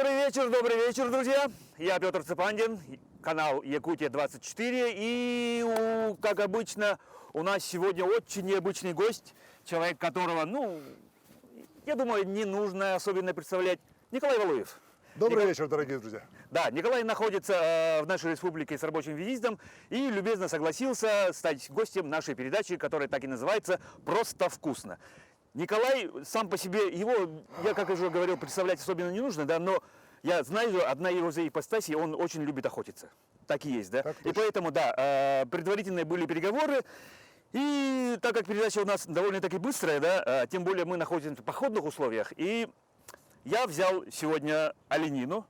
Добрый вечер, друзья! Я Петр Цепандин, канал Якутия-24. И, как обычно, у нас сегодня очень необычный гость, человек которого, я думаю, не нужно особенно представлять. Николай Валуев. Добрый вечер, дорогие друзья. Да, Николай находится в нашей республике с рабочим визитом и любезно согласился стать гостем нашей передачи, которая так и называется «Просто вкусно». Николай сам по себе, я, как уже говорил, представлять особенно не нужно, да, но я знаю, одна его из ипостасей, он очень любит охотиться. Так и есть, да. И поэтому, да, предварительные были переговоры. И так как передача у нас довольно-таки быстрая, да, тем более мы находимся в походных условиях, и я взял сегодня оленину.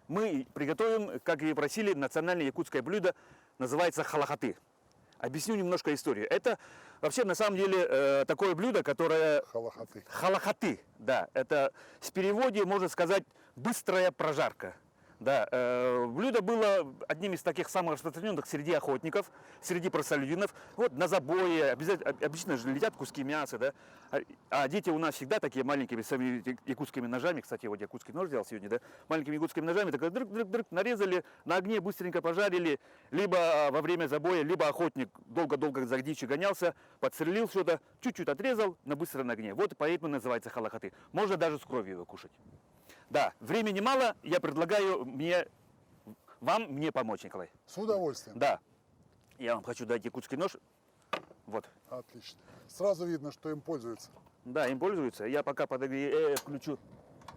Мы приготовим, как и просили, национальное якутское блюдо, называется халахаты. Объясню немножко историю. Это вообще на самом деле такое блюдо, которое... Халахаты. Халахаты, да. Это в переводе можно сказать быстрая прожарка. Да, блюдо было одним из таких самых распространенных среди охотников, среди простолюдинов. Вот на забое обычно же летят куски мяса, да. А дети у нас всегда такие маленькими своими якутскими ножами, кстати, вот якутский нож взял сегодня, да, маленькими якутскими ножами, так дрык-дрык-дрык, нарезали, на огне быстренько пожарили, либо во время забоя, либо охотник долго-долго за дичью гонялся, подстрелил что-то, чуть-чуть отрезал на быстром огне. Вот поэтому называется халахаты. Можно даже с кровью его кушать. Да, времени мало, я предлагаю вам мне помочь, Николай. С удовольствием. Да, я вам хочу дать якутский нож. Вот. Отлично. Сразу видно, что им пользуются. Да, им пользуются. Я пока включу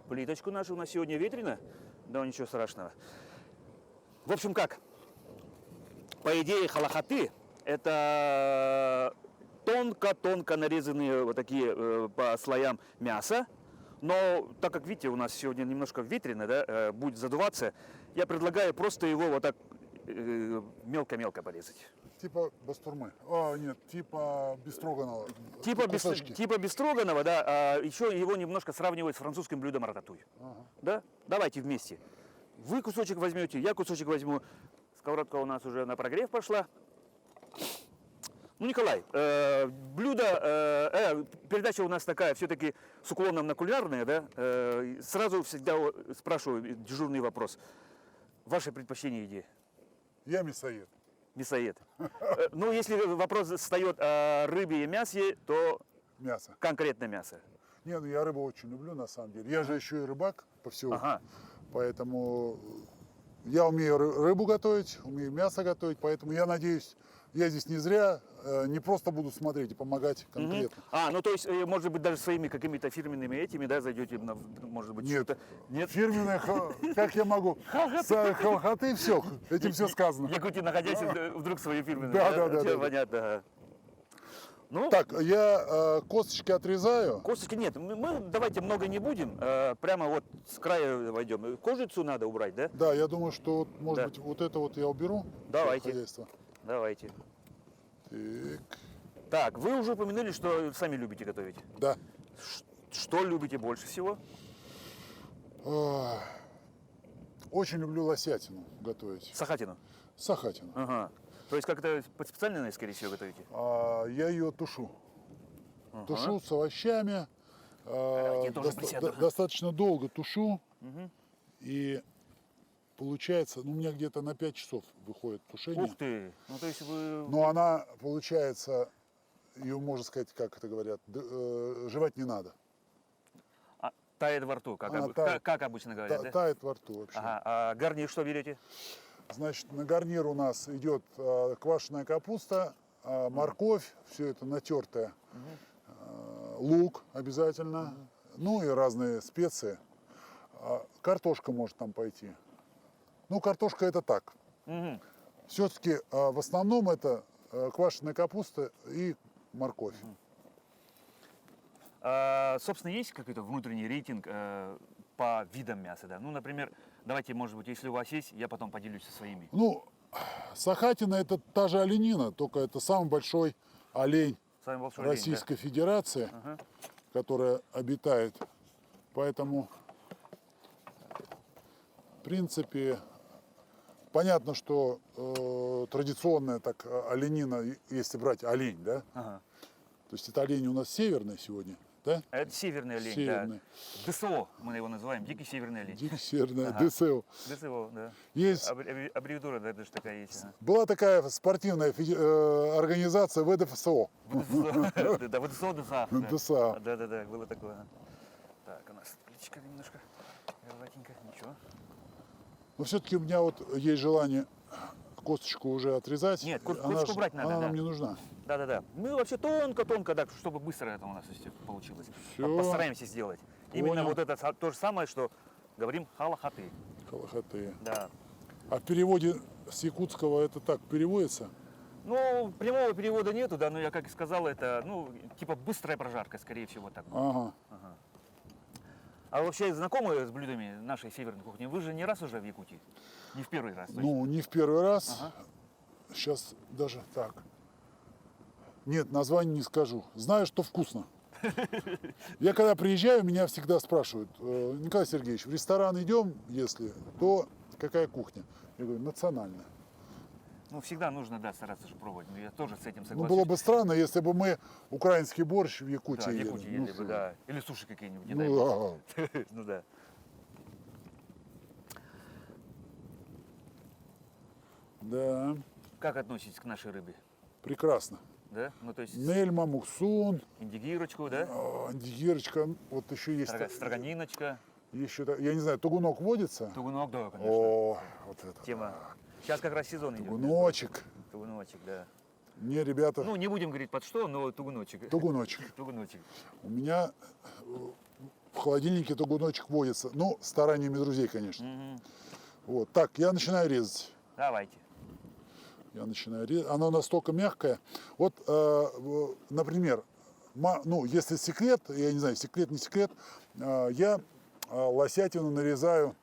плиточку нашу. У нас сегодня ветрено. Да, ничего страшного. В общем, как? По идее, халахаты – это тонко-тонко нарезанные вот такие по слоям мяса. Но так как, видите, у нас сегодня немножко ветрено, да, будет задуваться, я предлагаю просто его вот так мелко-мелко порезать. Типа бастурмы. Нет, типа бестроганова. Типа бестроганова, да, а еще его немножко сравнивают с французским блюдом рататуй. Ага. Да? Давайте вместе. Вы кусочек возьмете, я кусочек возьму. Сковородка у нас уже на прогрев пошла. Ну, Николай, передача у нас такая, все-таки с уклоном на кулинарное, да? Сразу всегда спрашиваю дежурный вопрос. Ваше предпочтение еде? Я мясоед. Мясоед. Ну, если вопрос встает о рыбе и мясе, то Мясо. конкретно мясо. Не, я рыбу очень люблю, на самом деле. Я же еще и рыбак по всему. Ага. Поэтому я умею рыбу готовить, умею мясо готовить, поэтому я надеюсь, я здесь не зря, не просто буду смотреть и помогать конкретно. Ну то есть, может быть, даже своими какими-то фирменными этими, да, зайдете, может быть, Нет, что-то... Нет? Фирменные, как я могу? Халахаты, все, этим все сказано. Якутии, находясь, вдруг свои фирменные. Да. Понятно. Ну, Так, я косточки отрезаю. косточки нет, мы давайте много не будем, прямо вот с края войдем. Кожицу надо убрать, да? Да, я думаю, что, может Да. быть, вот это вот я уберу. Давайте. Хозяйство. Давайте. Так, Так, вы уже упомянули, что сами любите готовить. да. Что любите больше всего? Очень люблю лосятину готовить. Сахатину. Сахатину. Ага. То есть как-то под специальной, скорее всего, готовите? Я ее тушу. Тушу с овощами. Я тоже присяду. Достаточно долго тушу. И получается, у меня где-то на 5 часов выходит тушение. Ух ты! Ну, то есть вы... Но она, получается, ее, можно сказать, как это говорят, жевать не надо. Тает во рту, Она тает. как обычно говорят, да? Тает во рту вообще. Ага. А гарнир что берете? Значит, на гарнир у нас идет квашеная капуста, морковь, все это натертое, лук обязательно, ну и разные специи. Картошка может там пойти. Ну, картошка это так. Все-таки в основном это квашеная капуста и морковь. Собственно, есть какой-то внутренний рейтинг по видам мяса, да? Ну, например, давайте, может быть, если у вас есть, я потом поделюсь со своими. Ну, сахатина это та же оленина, только это самый большой олень Самый большой Российской олень, Федерации, которая обитает. Поэтому, в принципе, понятно, что традиционная так оленина, если брать олень, да? Ага. То есть это олень у нас северный сегодня. да? Это северный олень, Северный. да. ДСО мы его называем, дикий северный олень. Дикий северный, Ага. ДСО. ДСО, да. Есть, Аббревиатура, да, даже такая есть. Ага. была такая спортивная организация ВДФСО. ВДСО, да, ВДСО, ДСА. ДСА. Да, было такое. Так, у нас птичка немножко горбатенькая, ничего. Но все-таки у меня вот есть желание косточку уже отрезать. Нет, Она косточку ж- брать надо, Она да. нам не нужна. Да. Ну, вообще тонко-тонко, да, чтобы быстро это у нас получилось. Всё. Постараемся сделать. Именно Понял. вот это то же самое, что говорим халахаты. Халахаты. Да. А в переводе с якутского это так переводится? Ну, прямого перевода нету, да, но я как и сказал, это, ну, типа быстрая прожарка, скорее всего, так. Ага. А вообще знакомы с блюдами нашей северной кухни? Вы же не раз уже в Якутии? Не в первый раз? То есть? Ну, не в первый раз. Ага. Сейчас даже так. Нет, название не скажу. Знаю, что вкусно. Я когда приезжаю, меня всегда спрашивают: Николай Сергеевич, в ресторан идем, если, то какая кухня? Я говорю, национальная. Ну, всегда нужно, да, стараться же пробовать. Ну, я тоже с этим Ну, согласен. было бы странно, если бы мы украинский борщ в Да, Якутии в ели. Якутии Ну, ели бы, да. Или суши какие-нибудь, не ну, дай бог. да. Ну, да. Да, Как относитесь к нашей рыбе? прекрасно. Да? Ну, то есть Нельма, муксун, индигирочку, да? андигирочка, вот еще есть. Строганиночка, Еще, я не знаю, тугунок водится? тугунок, да, конечно. О, вот это. Тема. Сейчас как раз сезон идет. Тугуночек. Тугуночек, да. Мне, ребята, Ну, не будем говорить под что, но тугуночек. тугуночек. Тугуночек. У меня в холодильнике тугуночек водится. Ну, стараниями друзей, конечно. Мгм. Вот. Так, я начинаю резать. Давайте. Я начинаю резать. Оно настолько мягкое. Вот, например, ну, если секрет, я не знаю, секрет, не секрет, я лосятину нарезаю,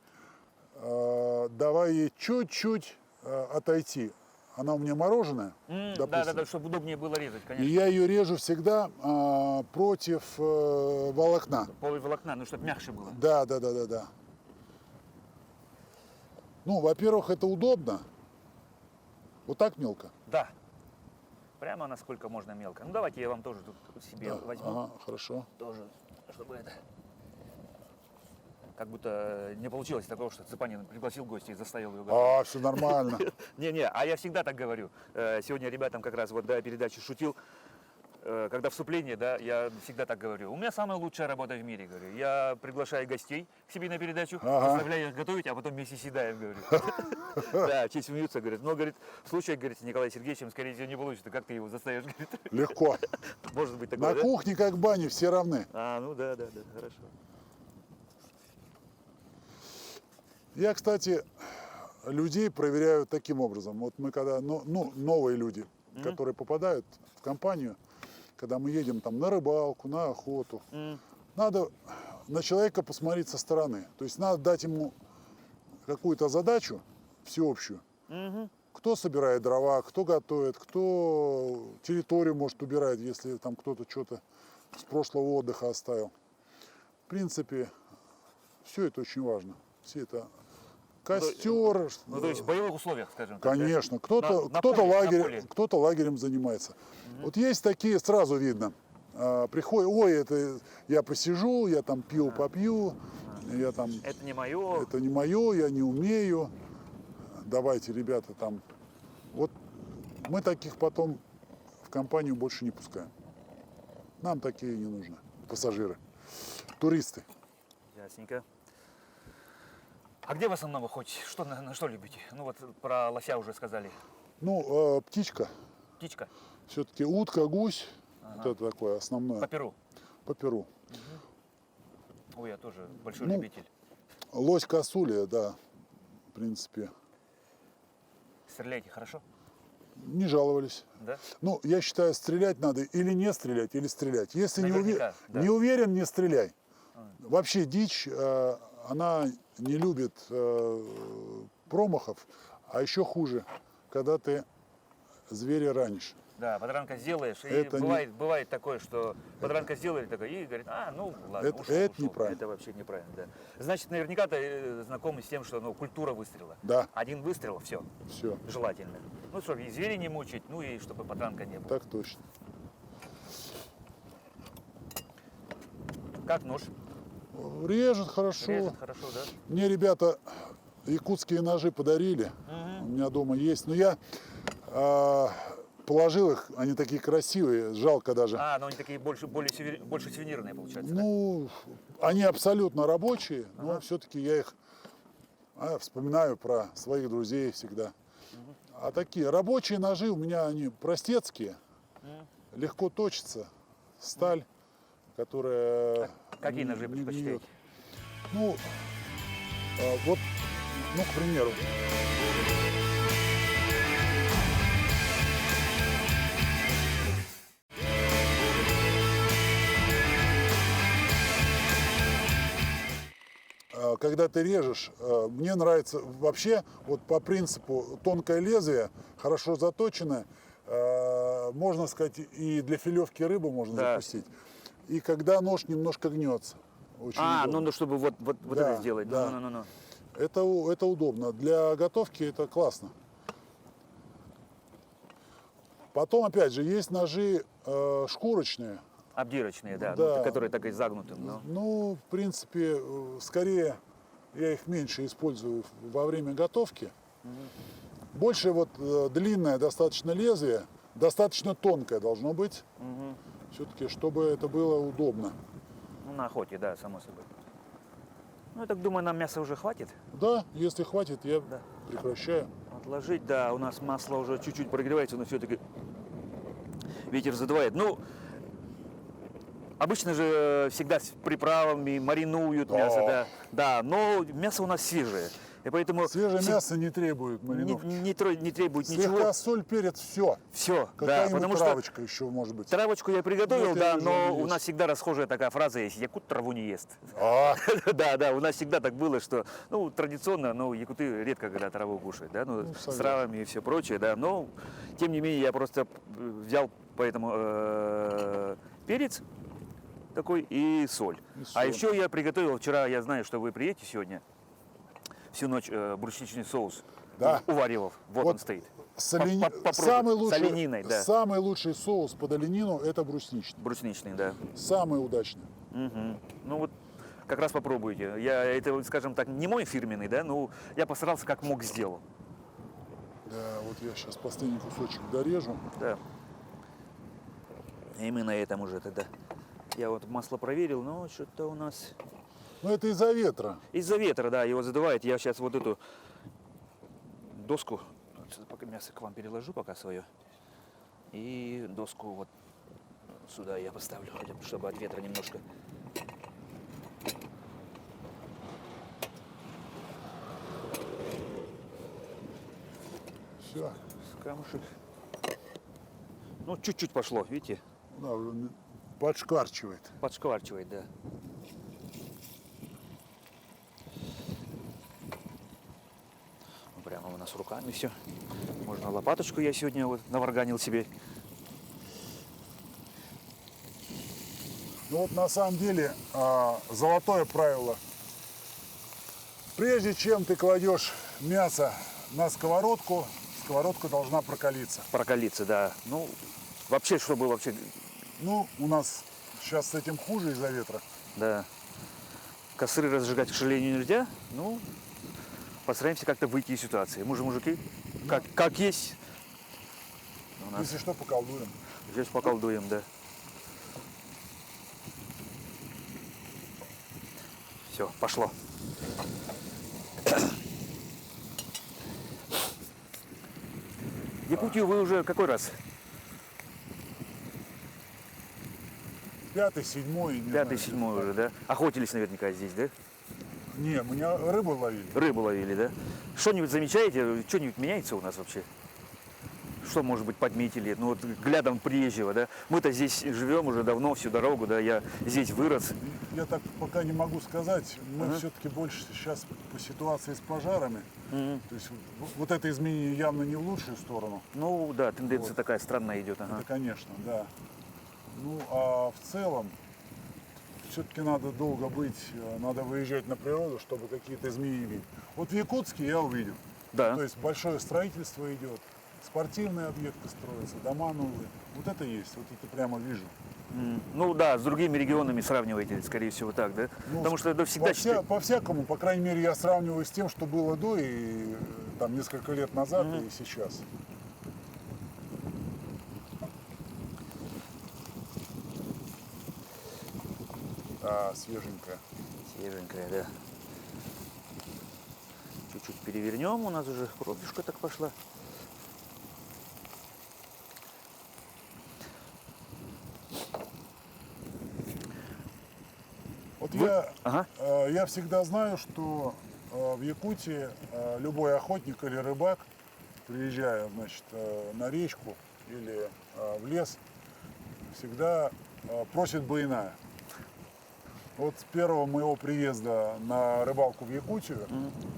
давай ей чуть-чуть отойти. Она у меня мороженая, допустим. Да, чтобы удобнее было резать, И конечно. я ее режу всегда против волокна. Полой волокна, ну, чтобы мягче было. Да. Ну, во-первых, это удобно. Вот так мелко. Да. Прямо насколько можно мелко. Ну, давайте я вам тоже тут себе Да. возьму. Ага, хорошо. Тоже, чтобы это... Как будто не получилось такого, что Цыпанин пригласил гостя и заставил его готовить. Все нормально. Не, а я всегда так говорю. Сегодня ребятам как раз вот до передачи шутил, когда вступление, да, я всегда так говорю. У меня самая лучшая работа в мире, говорю. Я приглашаю гостей к себе на передачу, Ага. заставляю их готовить, а потом вместе съедаем, говорю. Да, все смеются, говорят. Но, говорит, случай, говорит, с Николаем Сергеевичем, скорее всего, не получится. Как ты его заставишь, говорит. Легко. Может быть На такое, да? кухне, как в бане, все равны. Ну да, хорошо. Я, кстати, людей проверяю таким образом. Вот мы когда, новые люди, которые попадают в компанию, когда мы едем там на рыбалку, на охоту, надо на человека посмотреть со стороны. То есть надо дать ему какую-то задачу всеобщую. Кто собирает дрова, кто готовит, кто территорию, может, убирает, если там кто-то что-то с прошлого отдыха оставил. В принципе, все это очень важно. Все это костер. Ну, то есть в боевых условиях, скажем так. да? Конечно, кто-то На кто-то поле, на лагерь, поле. кто-то лагерем занимается. Вот есть такие, сразу видно. Приходят, ой, это я посижу, я там пиво попью, я там, Это не мое. это не мое, я не умею. Давайте, ребята, там. Вот мы таких потом в компанию больше не пускаем. Нам такие не нужны. Пассажиры, туристы. Ясненько. А где в основном вы хоть что, на что любите? Ну вот про лося уже сказали. Ну, птичка. Птичка Все-таки утка, гусь. Вот это такое основное. по перу. По перу. Ой, я тоже большой Ну, любитель. Лось, косуля, да, в принципе, Стреляйте хорошо? не жаловались. Да? Ну, я считаю, стрелять надо или не стрелять, или стрелять. Если Наверняка, да. не уверен, не стреляй. Вообще дичь, она не любит промахов, а еще хуже, когда ты зверя ранишь. Да, подранка сделаешь, и Это бывает такое, что подранка сделали такой, и говорит, ну ладно, Это ушел. неправильно. Это вообще неправильно, да. Значит, наверняка ты знаком с тем, что культура выстрела. Да. Один выстрел, все, Все, желательно. Ну, чтобы и зверей не мучить, ну и чтобы подранка не было. так точно. Как нож? Режет хорошо. Режет хорошо, да? Мне ребята якутские ножи подарили. У меня дома есть. Но я положил их, они такие красивые, жалко даже. А, но они такие больше сувенирные, получается, да? Ну, они абсолютно рабочие, но все-таки я их вспоминаю про своих друзей всегда. А такие рабочие ножи у меня, они простецкие, легко точатся, сталь, которая... Какие ножи не предпочитаете? гниет. Ну, вот, ну, к примеру. Когда ты режешь, мне нравится вообще вот по принципу тонкое лезвие, хорошо заточенное, можно сказать, и для филевки рыбы можно Да. запустить. И когда нож немножко гнется. Очень удобно. Ну, чтобы вот Да, это сделать. да. Ну. Это удобно. Для готовки это классно. Потом, опять же, есть ножи шкурочные. Обдирочные, да, Да. ну, которые так и загнуты. Ну. Ну, в принципе, скорее я их меньше использую во время готовки. Больше вот длинное достаточно лезвие, достаточно тонкое должно быть. Все-таки, чтобы это было удобно. Ну, на охоте, да, само собой. Ну, я так думаю, нам мяса уже хватит. Да, если хватит, я Да. прекращаю. Отложить, да, у нас масло уже чуть-чуть прогревается, но все-таки ветер задувает. Ну, обычно же всегда с приправами маринуют Да. мясо, да. Да, но мясо у нас свежее. И поэтому Свежее мясо не требует мариновки. не требует Слегка ничего. соль, перец, все. Все, да, Какая-нибудь потому что травочка еще может быть. травочку я приготовил, Вот я да, вижу, но видишь. у нас всегда расхожая такая фраза есть: якут траву не ест. А, Да, у нас всегда так было, что, ну, традиционно, ну, якуты редко когда траву кушают, да, ну, с согласен. травами и все прочее, да, но, тем не менее, я просто взял поэтому перец такой и соль. И А соль. еще я приготовил вчера, я знаю, что вы приедете сегодня, всю ночь брусничный соус Да. уваривал, вот он стоит. Попробуй. самый лучший, С олениной, да. самый лучший соус под оленину это брусничный. Брусничный, да. Самый удачный. Мгм. Ну вот как раз попробуйте. Это, скажем так, не мой фирменный, да, но я постарался как мог сделал. Да, вот я сейчас последний кусочек дорежу. Да. И мы на этом уже тогда. Я вот масло проверил, но что-то у нас Но это из-за ветра. из-за ветра, да, его задувает. Я сейчас вот эту доску, вот пока мясо к вам переложу пока свое, и доску вот сюда я поставлю, хотя бы, чтобы от ветра немножко. Все. Камушек. Ну, чуть-чуть пошло, видите? Да, уже подшкварчивает. Подшкварчивает, да. Ну, прямо у нас руками все. Можно лопаточку я сегодня вот наварганил себе. Ну вот на самом деле золотое правило. Прежде чем ты кладешь мясо на сковородку, сковородка должна прокалиться. Прокалиться, да. Ну, вообще, чтобы вообще, Ну, у нас сейчас с этим хуже из-за ветра. да. Костры разжигать, к сожалению, нельзя. Ну, постараемся как-то выйти из ситуации. Мы же мужики, как есть. У нас Если что, поколдуем. здесь поколдуем, да. Все, пошло. Якутию вы уже какой раз? Пятый, седьмой. не Пятый, знаю, седьмой где-то уже, да? Охотились наверняка здесь, да? так. Не, мы не рыбу ловили. Рыбу ловили, да? Что-нибудь замечаете? Что-нибудь меняется у нас вообще? Что, может быть, подметили? Ну, вот глядом приезжего, да? Мы-то здесь живем уже давно, всю дорогу, да? Я здесь вырос. Я так пока не могу сказать. Мы все-таки больше сейчас по ситуации с пожарами. То есть вот это изменение явно не в лучшую сторону. Ну, да, тенденция Вот. такая странная идет, ага. Это, конечно, да. Ну, а в целом, все-таки надо долго быть, надо выезжать на природу, чтобы какие-то изменения видеть. Вот в Якутске я увидел. Да. То есть большое строительство идет, спортивные объекты строятся, дома новые. Вот это есть, вот это прямо вижу. Ну да, с другими регионами сравниваете, скорее всего, так, да? Ну, Потому что это всегда... По-всякому, по крайней мере, я сравниваю с тем, что было до и там несколько лет назад и сейчас. Свеженькая. Свеженькая, да. Чуть-чуть перевернем, у нас уже пробежка так пошла. Вот Ага. я всегда знаю, что в Якутии любой охотник или рыбак, приезжая, значит, на речку или в лес, всегда просит буйная. Вот с первого моего приезда на рыбалку в Якутию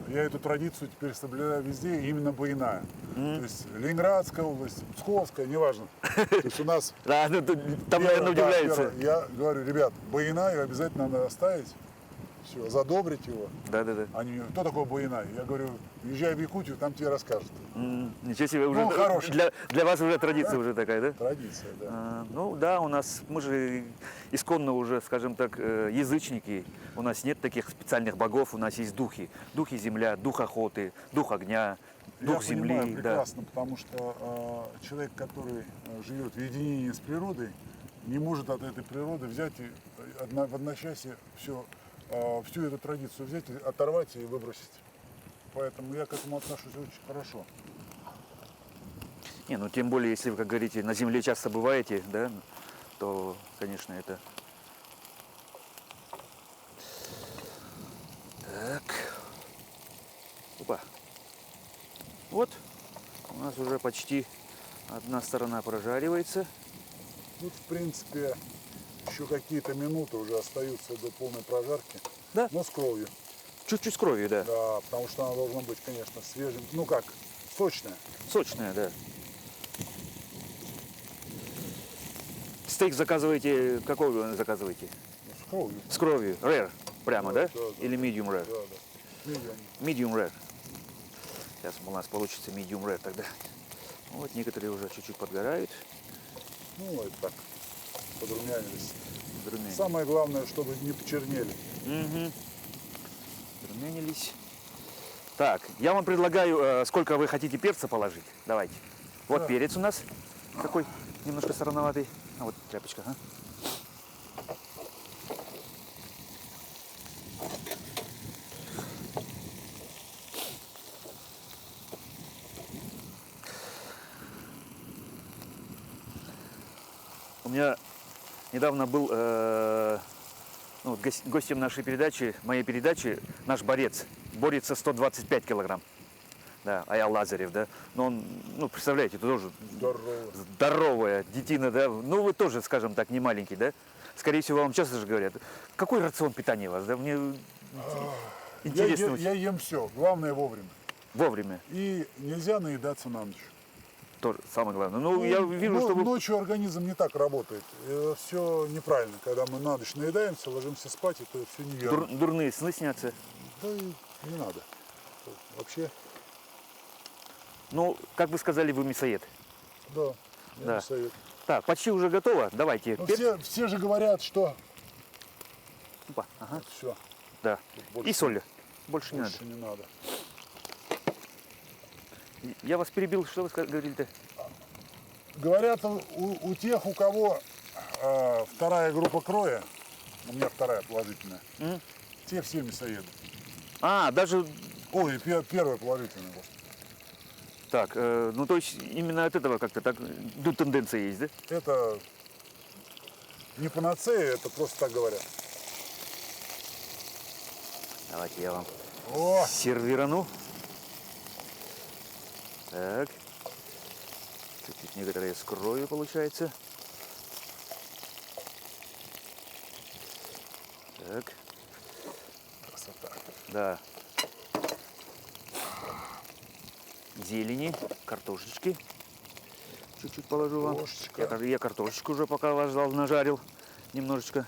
я эту традицию теперь соблюдаю везде, именно буйная. То есть Ленинградская область, Псковская, неважно. То есть у нас Да, ну, там, наверное, удивляются. я говорю, ребят, буйная обязательно надо оставить, все, задобрить его. Да. Они, кто такой буйная? Я говорю, езжай в Якутию, там тебе расскажут. Ничего себе, уже хороший. для вас уже традиция уже такая, да? Традиция, да. Ну да, у нас, мы же исконно уже, скажем так, язычники. У нас нет таких специальных богов, у нас есть духи. Духи земля, дух охоты, дух огня, дух Я земли. понимаю Да. прекрасно, потому что человек, который живет в единении с природой, не может от этой природы взять и в одночасье всю эту традицию взять, оторвать и выбросить. Поэтому я к этому отношусь очень хорошо. Не, ну тем более, если вы, как говорите, на земле часто бываете, да, то, конечно, это... Так. Опа. Вот, у нас уже почти одна сторона прожаривается. Тут, в принципе, еще какие-то минуты уже остаются до полной прожарки, Да, но с кровью. чуть-чуть с кровью, да. Да, потому что она должна быть, конечно, свежим, ну как, сочная. Сочная, да. Стейк заказываете, какой вы заказываете? Ну, с кровью. С кровью, rare, прямо, да? Да. Или medium rare? Да. Medium. Medium rare. Сейчас у нас получится medium rare тогда. Вот некоторые уже чуть-чуть подгорают. Ну, это так, подрумянились. Подрумянились. Самое главное, чтобы не почернели. Угу. Подрумянились. Так, я вам предлагаю, сколько вы хотите перца положить. Давайте. Вот Да. перец у нас такой, немножко солоноватый. А вот тряпочка, ага. У меня недавно был гостем нашей передачи, моей передачи, наш борец. Борется 125 килограмм. Да, Аял Лазарев, да. Но он, ну, представляете, это тоже Здорово. здоровая детина, да. Ну, вы тоже, скажем так, не маленький, да. Скорее всего, вам часто же говорят, какой рацион питания у вас, да? Мне интересно. Я ем все, главное вовремя. Вовремя, И нельзя наедаться на ночь. тоже самое главное. Ну, я вижу, что вы... Ночью организм не так работает. Все неправильно. Когда мы на ночь наедаемся, ложимся спать, это все неверно. Дурные сны снятся. Да и не надо. Вообще, Ну, как вы сказали, вы мясоед. да, я Да. не совет. Так, почти уже готово. Давайте. Но перец. все же говорят, что Опа, ага, все, да. больше- И соли. Больше не надо. больше не надо. Я вас перебил, что вы говорили-то? Говорят, у тех, у кого вторая группа крови, у меня вторая положительная, М? те все мясоеды. А, даже Ой, первая положительная. Господи. так, ну то есть именно от этого как-то так тенденция есть, да? Это не панацея, это просто так говорят. Давайте я вам О, сервирану. Так. Чуть-чуть некоторые с кровью получается. Так, красота. да. Зелени, картошечки. Чуть-чуть положу вам. Картошечка. Я картошечку уже пока вас ждал, нажарил немножечко.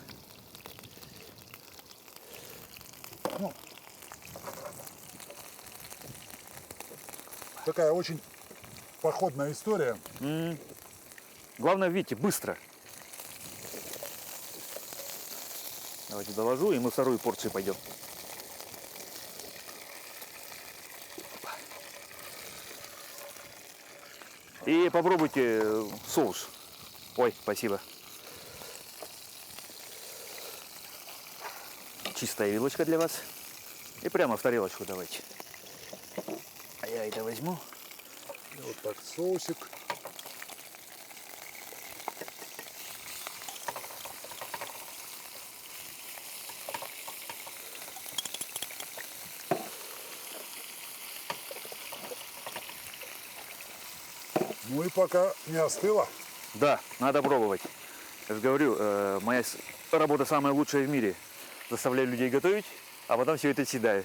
Ну, такая очень походная история. Главное, видите, быстро. Давайте доложу, и мы вторую порцию пойдем. И попробуйте соус. Ой, спасибо. Чистая вилочка для вас. И прямо в тарелочку давайте. А я это возьму. И вот так соусик. Ну и пока не остыло. Да, надо пробовать. Я же говорю, моя работа самая лучшая в мире. Заставляю людей готовить, а потом все это съедаю.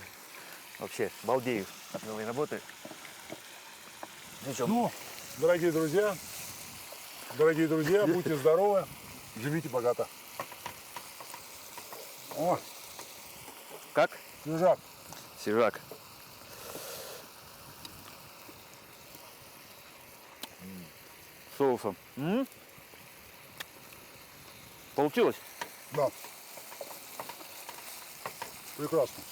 Вообще, балдею от новой работы. Ну что, Ну, дорогие друзья, будьте здоровы, живите богато. О, как? свежак. Свежак. Соусом. Получилось? Да. Прекрасно.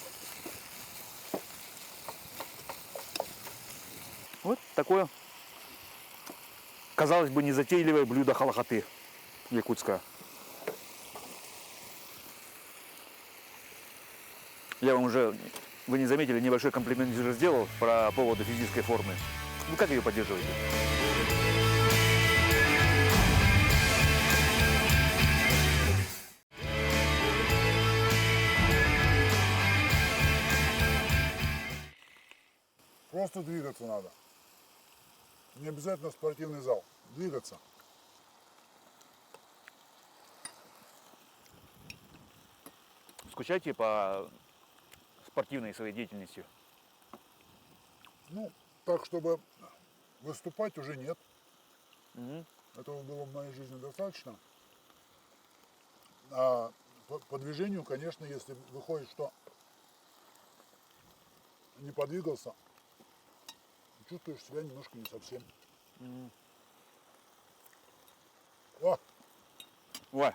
Вот такое, казалось бы, незатейливое блюдо халахаты якутское. Я вам уже, вы не заметили, небольшой комплимент уже сделал по поводу физической формы. Ну как ее поддерживаете? Просто двигаться надо. Не обязательно спортивный зал. Двигаться. Скучаете по спортивной своей деятельности? Ну, так, чтобы выступать, уже нет. Мгм. Этого было в моей жизни достаточно. А по движению, конечно, если выходит, что не подвигался, чувствуешь себя немножко не совсем. О, Ой.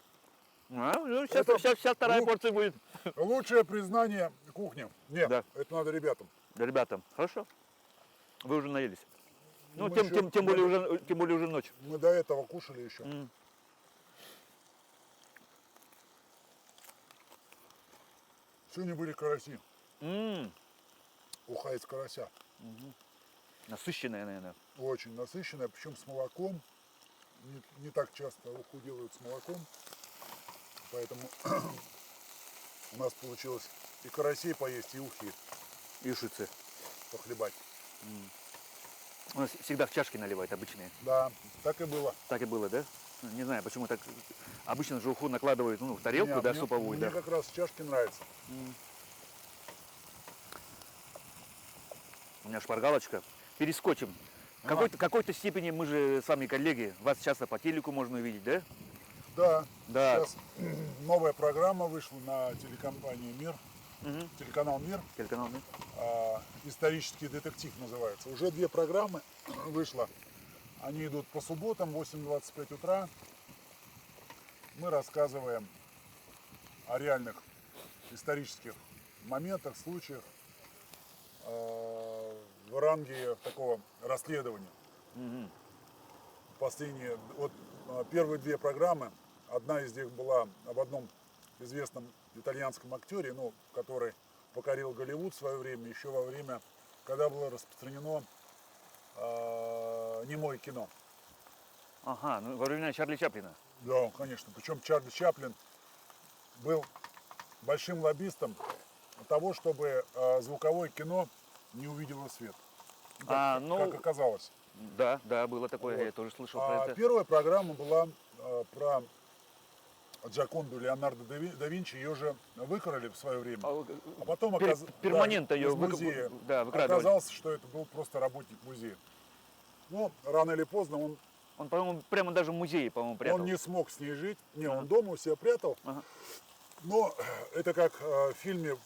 Ну, сейчас, Это- сейчас вторая ну, порция будет. лучшее признание кухни. Нет, Да. это надо ребятам. Да, ребята, хорошо. Вы уже наелись. Ну, Мы тем, еще- тем более уже ночь. Мы до этого кушали еще. Сегодня были караси. Уха из карася. Насыщенная, наверное. Очень насыщенная, причем с молоком. Не так часто уху делают с молоком. Поэтому у нас получилось и карасей поесть, и ухи И ушицы. похлебать. У нас всегда в чашки наливают обычные. Да, так и было. Так и было, да? Ну, не знаю, почему так. Обычно же уху накладывают в тарелку, Не, да, мне- суповую, Мне да. как раз чашки нравятся. У меня шпаргалочка. Перескочим. В какой-то степени мы же с вами коллеги. Вас часто по телеку можно увидеть, да? Да, Да. сейчас новая программа вышла на телекомпании «Мир», телеканал «Мир», Телеканал «Мир». «Исторический детектив» называется. Уже 2 программы вышло. Они идут по субботам, 8:25 утра. Мы рассказываем о реальных исторических моментах, случаях в ранге такого расследования. Последние, вот первые 2 программы, одна из них была об одном известном итальянском актере, ну, который покорил Голливуд в свое время, еще во время, когда было распространено немое кино. Ага, ну во времена Чарли Чаплина. Да, конечно. Причем Чарли Чаплин был большим лоббистом того, чтобы звуковое кино не увидело свет. Ну, как оказалось. Да, да, было такое, Вот. я тоже слышал про это. Первая программа была про Джаконду Леонардо да Винчи. Ее же выкрали в свое время. А потом Перманент ее из музея выкрадывали. оказалось, что это был просто работник музея. Но рано или поздно Он, по-моему, прямо даже в музее, по-моему, прятал. он не смог с ней жить. Не, он дома у себя прятал. Ага. Но это как в фильме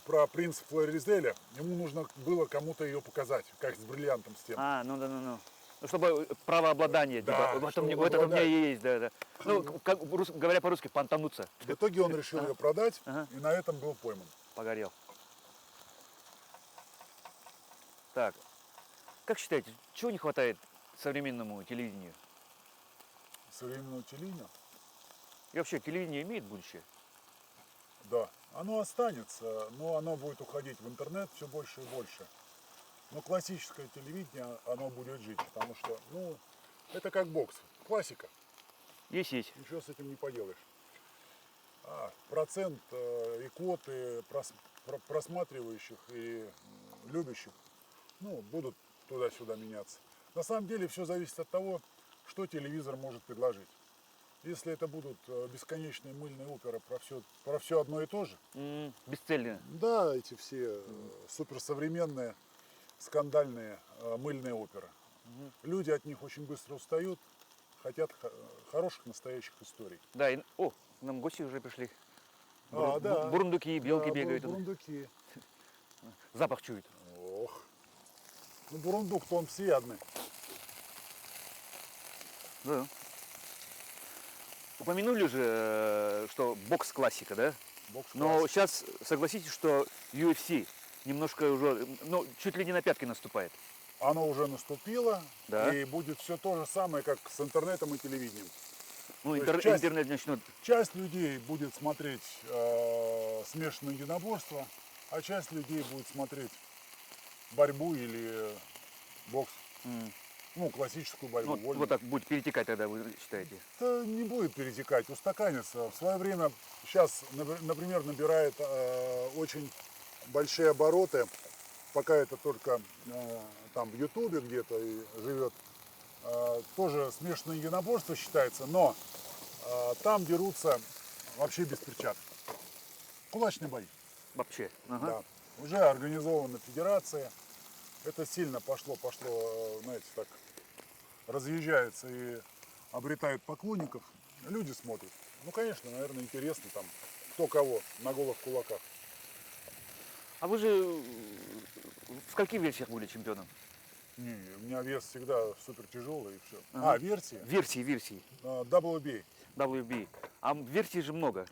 про принца Флоризеля. Ему нужно было кому-то ее показать, как с бриллиантом с тем. Ну да. Ну, чтобы правообладание, Да, типа, чтобы вот это у меня обладать. и есть, да, да. Ну, как, говоря по-русски, понтануться. В итоге он решил ее продать Ага. и на этом был пойман. Погорел. Так, как считаете, чего не хватает современному телевидению? Современного телевидения, И вообще, телевидение имеет будущее? да, оно останется, но оно будет уходить в интернет все больше и больше. Но классическое телевидение, оно будет жить, потому что, ну, это как бокс, классика, Есть. ничего с этим не поделаешь. Процент и квоты просматривающих и любящих, ну, будут туда-сюда меняться. На самом деле все зависит от того, что телевизор может предложить. Если это будут бесконечные мыльные оперы про все одно и то же, Бесцельно. да, эти все суперсовременные, скандальные мыльные оперы. Люди от них очень быстро устают, хотят хороших настоящих историй. Да, о, к нам гости уже пришли. Да. Бурундуки, белки Да, бегают. бурундуки. Запах чуют. Ох. Ну, бурундук-то он всеядный. Да. Упомянули же, что бокс классика, да? Бокс Но классика. сейчас согласитесь, что UFC немножко уже, ну, чуть ли не на пятки наступает. Оно уже наступило, Да. и будет все то же самое, как с интернетом и телевидением. Ну, То есть часть- интернет начнет. Часть людей будет смотреть смешанное единоборство, а часть людей будет смотреть борьбу или бокс. Ну, классическую борьбу. Ну, вольную. вот так будет перетекать тогда, вы считаете? Это не будет перетекать, устаканится. В свое время, сейчас, например, набирает очень большие обороты, пока это только там в Ютубе где-то и живет. Тоже смешанное единоборство считается, но там дерутся вообще без перчаток. Кулачные бои. Вообще. Ага. Да. Уже организована федерация. Это сильно пошло, знаете, так разъезжается и обретает поклонников. Люди смотрят. Ну, конечно, наверное, интересно там, кто кого на голых кулаках. А вы же в каких версиях были чемпионом? Не, у меня вес всегда супер тяжелый и все. Ага. Версии? Версии. WBA. WB. А версий же много.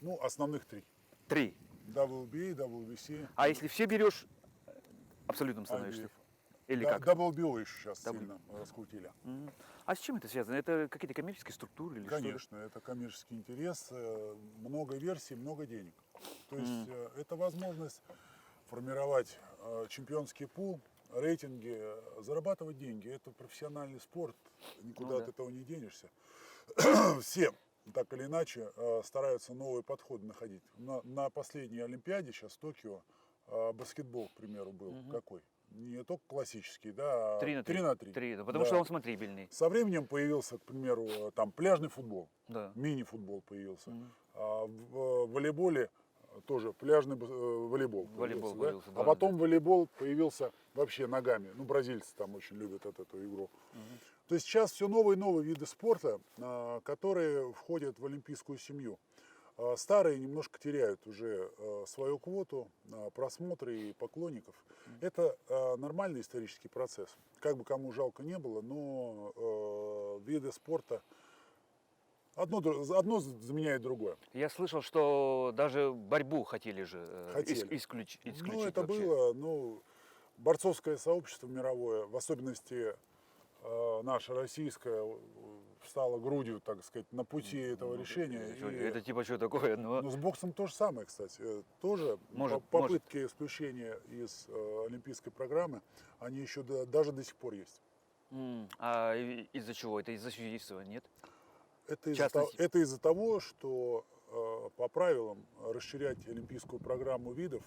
Ну, основных 3. 3. WBA, WBC, А если все берешь, абсолютным становишься. IBF. Или как? WBO еще сейчас W- сильно раскрутили. А с чем это связано? Это какие-то коммерческие структуры или Конечно, это коммерческий интерес, много версий, много денег. То есть это возможность формировать чемпионский пул, рейтинги, зарабатывать деньги. Это профессиональный спорт, никуда Ну да. от этого не денешься. Все так или иначе стараются новые подходы находить. На последней Олимпиаде, сейчас в Токио, баскетбол, к примеру, был какой? Не только классический, да, а 3 на 3. 3 на 3. 3, потому Да. что он смотрибельный. Со временем появился, к примеру, там пляжный футбол, Да. мини-футбол появился. А в волейболе тоже пляжный волейбол Волейбол да? появился, да, А потом волейбол появился вообще ногами. Ну, бразильцы там очень любят эту игру. То есть сейчас все новые и новые виды спорта, которые входят в олимпийскую семью. Старые немножко теряют уже свою квоту, просмотры и поклонников. Это нормальный исторический процесс. Как бы кому жалко не было, но виды спорта одно заменяет другое. Я слышал, что даже борьбу хотели же Хотели. исключить Ну, это вообще. было, борцовское сообщество мировое, в особенности наше российское, встало грудью, так сказать, на пути этого решения. Это типа что такое? Но с боксом то же самое, кстати. Тоже Может, попытки исключения из олимпийской программы, они еще даже до сих пор есть. А из-за чего? Это из-за судейства, нет? Это частности- это из-за того, что по правилам расширять олимпийскую программу видов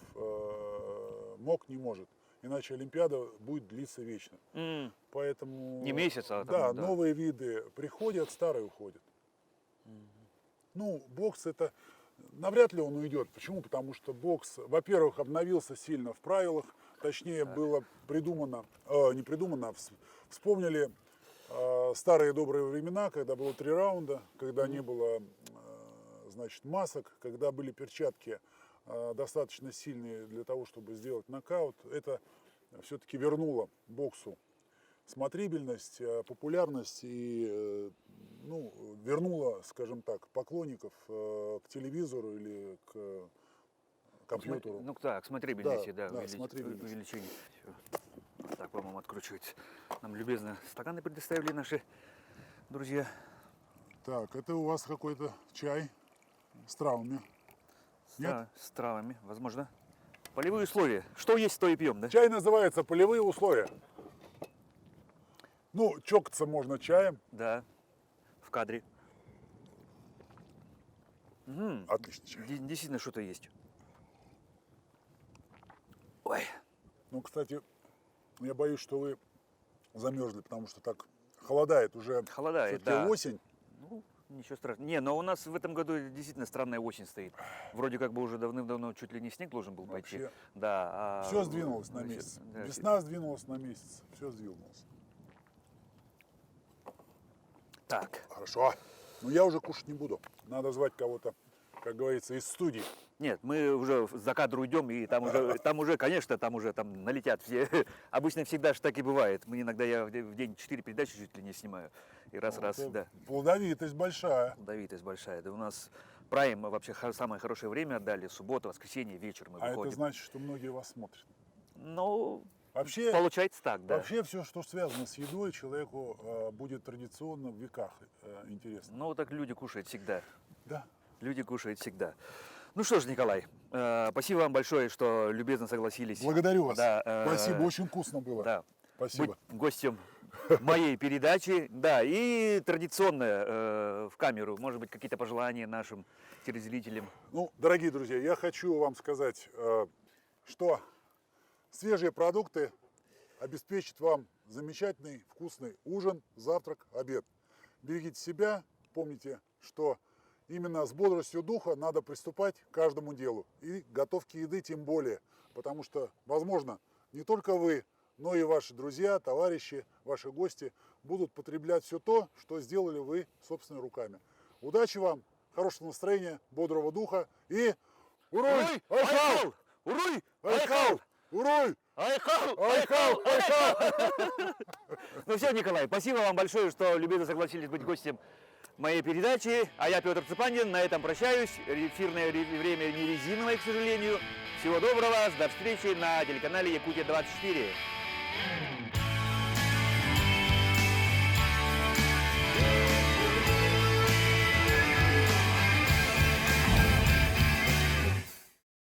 МОК не может. Иначе Олимпиада будет длиться вечно. Поэтому... Не месяц, а там, да, да. новые виды приходят, старые уходят. Ну, бокс это... Навряд ли он уйдет. Почему? Потому что бокс, во-первых, обновился сильно в правилах. Точнее, было придумано, не придумано, вспомнили старые добрые времена, когда было 3 раунда, когда не было, значит, масок, когда были перчатки достаточно сильные для того, чтобы сделать нокаут. Это все-таки вернуло боксу смотрибельность, популярность и ну, вернула, скажем так, поклонников к телевизору или к компьютеру. Ну так, к смотрибельности, Да, да, да, смотрибельность. увеличение. Всё. Вот так, по-моему, откручивается. Нам любезно стаканы предоставили наши друзья. Так, это у вас какой-то чай с травами. Нет? Да, с травами, возможно. Полевые условия. Что есть, то и пьем, да? Чай называется «Полевые условия». Ну, чокаться можно чаем. Да, в кадре. Отличный чай. Действительно что-то есть. Ой, Ну, кстати, я боюсь, что вы замерзли, потому что так холодает уже. холодает, Всё-таки да. осень. Ну, ничего страшного. Не, но у нас в этом году действительно странная осень стоит. Вроде как бы уже давным-давно чуть ли не снег должен был пойти. Вообще. Да. Все сдвинулось на значит, месяц. да, Весна сдвинулась на месяц. Все сдвинулось. Так. Хорошо. Но я уже кушать не буду. Надо звать кого-то, как говорится, из студии. Нет, мы уже за кадр уйдем, и там уже, конечно, там налетят все. Обычно всегда же так и бывает. Мы иногда, я в день 4 передачи чуть ли не снимаю. И раз, Это да. плодовитость большая. Давитость большая. Да у нас прайм вообще самое хорошее время отдали. Суббота, воскресенье, вечер мы А это выходим. значит, что многие вас смотрят. Ну, Вообще, получается так, да. вообще все, что связано с едой, человеку будет традиционно в веках интересно. Ну, так люди кушают всегда. Да. Люди кушают всегда. Ну что ж, Николай, спасибо вам большое, что любезно согласились. Благодарю вас. Да, Спасибо, очень вкусно было. Да. Спасибо. Быть гостем моей передачи. Да, и традиционно в камеру, может быть, какие-то пожелания нашим телезрителям. Ну, дорогие друзья, я хочу вам сказать, что свежие продукты обеспечат вам замечательный, вкусный ужин, завтрак, обед. Берегите себя, помните, что именно с бодростью духа надо приступать к каждому делу. И готовки еды тем более, потому что, возможно, не только вы, но и ваши друзья, товарищи, ваши гости будут потреблять все то, что сделали вы собственными руками. Удачи вам, хорошего настроения, бодрого духа и уруй! Айхал! Уруй! Айхал! Уруй! Айхал! Айхал! Айхал! Ну все, Николай, спасибо вам большое, что любезно согласились быть гостем моей передачи. А я, Петр Цыпанин, на этом прощаюсь. Эфирное время не резиновое, к сожалению. Всего доброго, до встречи на телеканале Якутия 24.